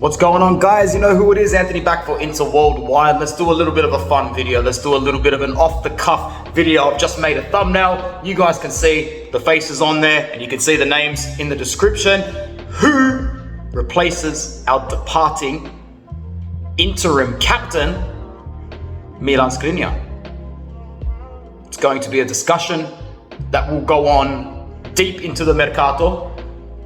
What's going on, guys? You know who it is, Anthony, back for Inter Worldwide. Let's do a little bit of a fun video. Let's do a little bit of an off-the-cuff video. I've just made a thumbnail. You guys can see the faces on there, and you can see the names in the description. Who replaces our departing interim captain, Milan Skriniar? It's going to be a discussion that will go on deep into the mercato,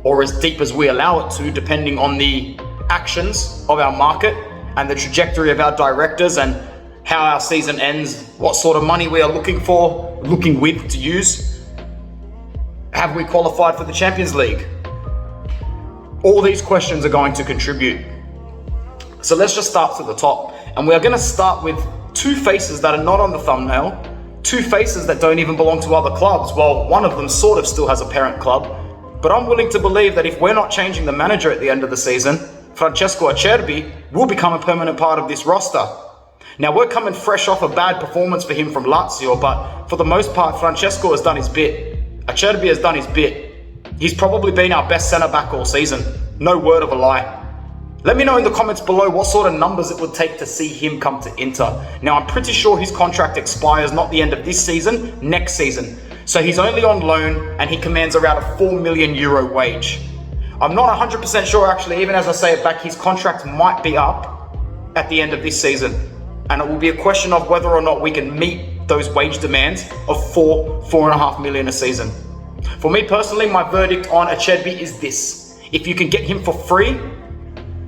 or as deep as we allow it to, depending on the actions of our market and the trajectory of our directors and how our season ends, what sort of money we are looking with to use. Have we qualified for the Champions League? All these questions are going to contribute. So let's just start to the top. And we are going to start with two faces that are not on the thumbnail, two faces that don't even belong to other clubs. Well, one of them sort of still has a parent club, but I'm willing to believe that if we're not changing the manager at the end of the season, Francesco Acerbi will become a permanent part of this roster. Now, we're coming fresh off a bad performance for him from Lazio, but for the most part, Francesco has done his bit. Acerbi has done his bit. He's probably been our best centre-back all season. No word of a lie. Let me know in the comments below what sort of numbers it would take to see him come to Inter. Now, I'm pretty sure his contract expires not the end of this season, next season. So he's only on loan and he commands around a €4 million wage. I'm not 100% sure, actually, even as I say it back, his contract might be up at the end of this season. And it will be a question of whether or not we can meet those wage demands of $4.5 million a season. For me personally, my verdict on Acerbi is this. If you can get him for free,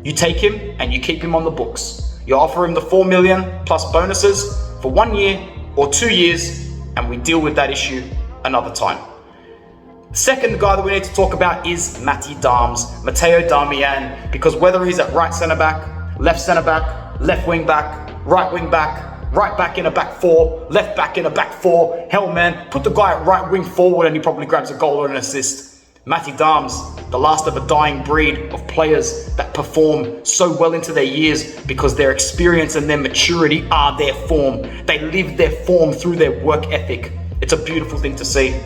you take him and you keep him on the books. You offer him the $4 million plus bonuses for 1 year or 2 years, and we deal with that issue another time. The second guy that we need to talk about is Mateo Damian, because whether he's at right centre back, left wing back, right back in a back four, left back in a back four, hell man, put the guy at right wing forward and he probably grabs a goal or an assist. Matty Dams, the last of a dying breed of players that perform so well into their years because their experience and their maturity are their form. They live their form through their work ethic. It's a beautiful thing to see.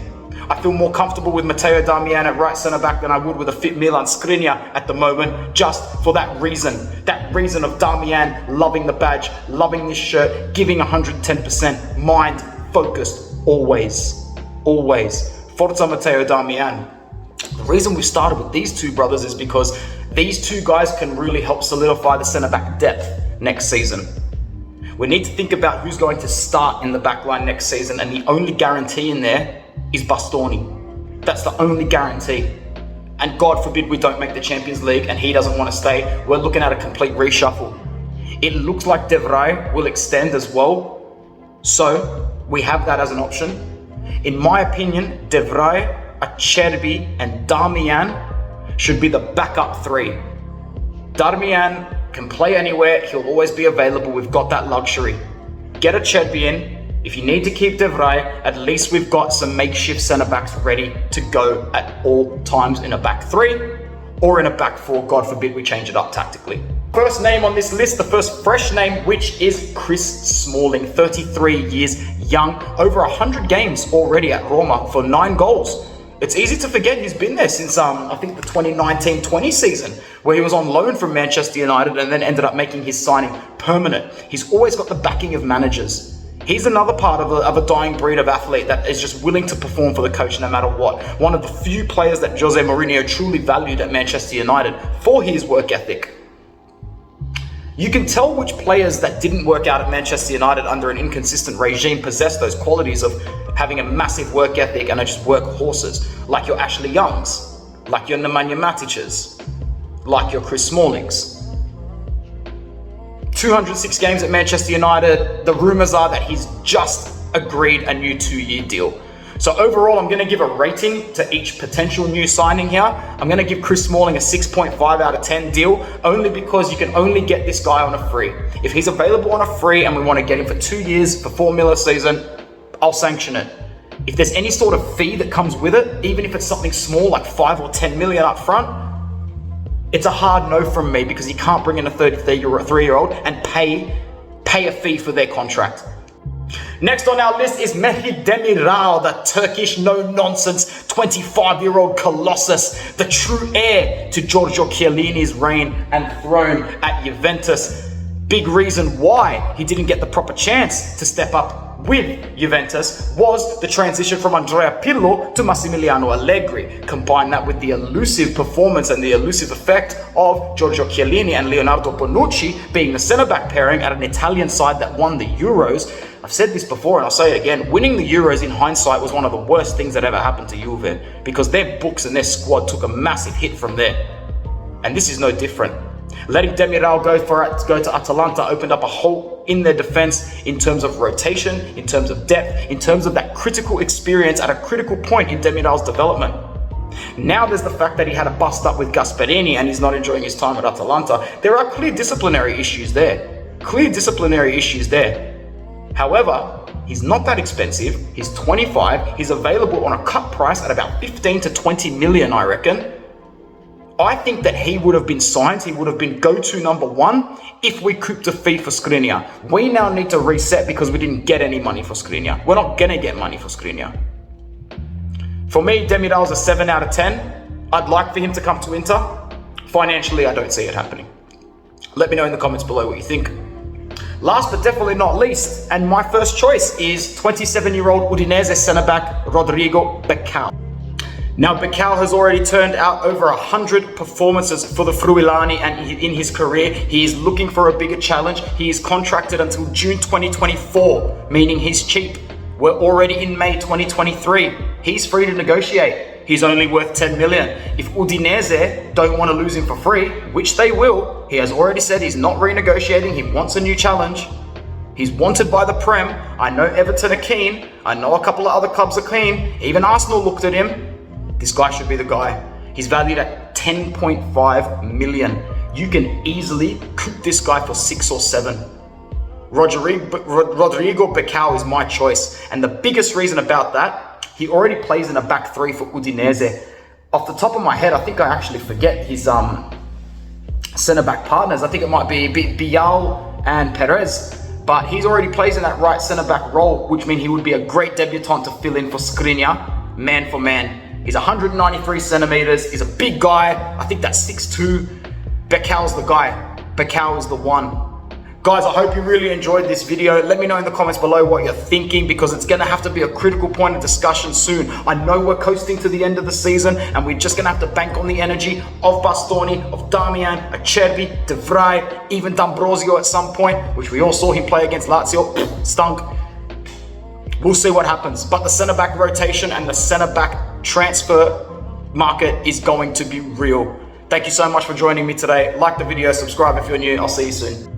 I feel more comfortable with Mateo Damian at right centre back than I would with a fit Milan Skriniar at the moment, just for that reason of Darmian loving the badge, loving this shirt, giving 110%, mind focused, always. Forza Mateo Damian. The reason we started with these two brothers is because these two guys can really help solidify the centre back depth next season. We need to think about who's going to start in the back line next season, and the only guarantee in there is Bastoni. That's the only guarantee. And God forbid we don't make the Champions League and he doesn't want to stay. We're looking at a complete reshuffle. It looks like De Vrij will extend as well. So we have that as an option. In my opinion, De Vrij, Acerbi and Darmian should be the backup three. Darmian can play anywhere. He'll always be available. We've got that luxury. Get Acerbi in. If you need to keep De Vrij, at least we've got some makeshift centre-backs ready to go at all times in a back three or in a back four. God forbid we change it up tactically. First name on this list, the first fresh name, which is Chris Smalling, 33 years young, over 100 games already at Roma for 9 goals. It's easy to forget he's been there since, I think, the 2019-20 season, where he was on loan from Manchester United and then ended up making his signing permanent. He's always got the backing of managers. He's another part of a dying breed of athlete that is just willing to perform for the coach no matter what. One of the few players that Jose Mourinho truly valued at Manchester United for his work ethic. You can tell which players that didn't work out at Manchester United under an inconsistent regime possess those qualities of having a massive work ethic and are just workhorses, like your Ashley Youngs, like your Nemanja Matić's, like your Chris Smallings. 206 games at Manchester United. The rumours are that he's just agreed a new 2-year deal. So overall, I'm going to give a rating to each potential new signing here. I'm going to give Chris Smalling a 6.5 out of 10 deal, only because you can only get this guy on a free. If he's available on a free and we want to get him for 2 years for $4 million a season, I'll sanction it. If there's any sort of fee that comes with it, even if it's something small like 5 or 10 million up front, it's a hard no from me, because you can't bring in a 33-year-old and pay a fee for their contract. Next on our list is Demiral, the Turkish no-nonsense 25-year-old colossus, the true heir to Giorgio Chiellini's reign and throne at Juventus. Big reason why he didn't get the proper chance to step up with Juventus was the transition from Andrea Pirlo to Massimiliano Allegri. Combine that with the elusive performance and the elusive effect of Giorgio Chiellini and Leonardo Bonucci being the centre-back pairing at an Italian side that won the Euros. I've said this before and I'll say it again, winning the Euros in hindsight was one of the worst things that ever happened to Juve, because their books and their squad took a massive hit from there. And this is no different. Letting Demiral go to Atalanta opened up a hole in their defense in terms of rotation, in terms of depth, in terms of that critical experience at a critical point in Demiral's development. Now there's the fact that he had a bust up with Gasperini and he's not enjoying his time at Atalanta. There are clear disciplinary issues there. However, he's not that expensive. He's 25. He's available on a cut price at about 15 to 20 million, I reckon. I think that he would have been signed, he would have been go-to number one if we couped a fee for Skriniar. We now need to reset because we didn't get any money for Skriniar. We're not going to get money for Skriniar. For me, Demiral's a 7 out of 10. I'd like for him to come to Inter. Financially, I don't see it happening. Let me know in the comments below what you think. Last but definitely not least, and my first choice is 27-year-old Udinese centre-back Rodrigo Becao. Now, Becao has already turned out over 100 performances for the Friulani, and in his career, he is looking for a bigger challenge. He is contracted until June 2024, meaning he's cheap. We're already in May 2023. He's free to negotiate. He's only worth 10 million. If Udinese don't want to lose him for free, which they will, he has already said he's not renegotiating. He wants a new challenge. He's wanted by the Prem. I know Everton are keen. I know a couple of other clubs are keen. Even Arsenal looked at him. This guy should be the guy. He's valued at 10.5 million. You can easily coop this guy for 6 or 7. Rodrigo Becao is my choice. And the biggest reason about that, he already plays in a back three for Udinese. Off the top of my head, I think I actually forget his centre-back partners. I think it might be Bial and Perez. But he's already plays in that right centre-back role, which means he would be a great debutant to fill in for Skriniar, man for man. He's 193 centimeters. He's a big guy. I think that's 6'2". Becao's the guy. Becao is the one. Guys, I hope you really enjoyed this video. Let me know in the comments below what you're thinking, because it's going to have to be a critical point of discussion soon. I know we're coasting to the end of the season and we're just going to have to bank on the energy of Bastoni, of Darmian, Acerbi, De Vrij, even D'Ambrosio at some point, which we all saw him play against Lazio. Stunk. We'll see what happens. But the centre-back rotation and the centre-back transfer market is going to be real. Thank you so much for joining me today. Like the video, subscribe if you're new. I'll see you soon.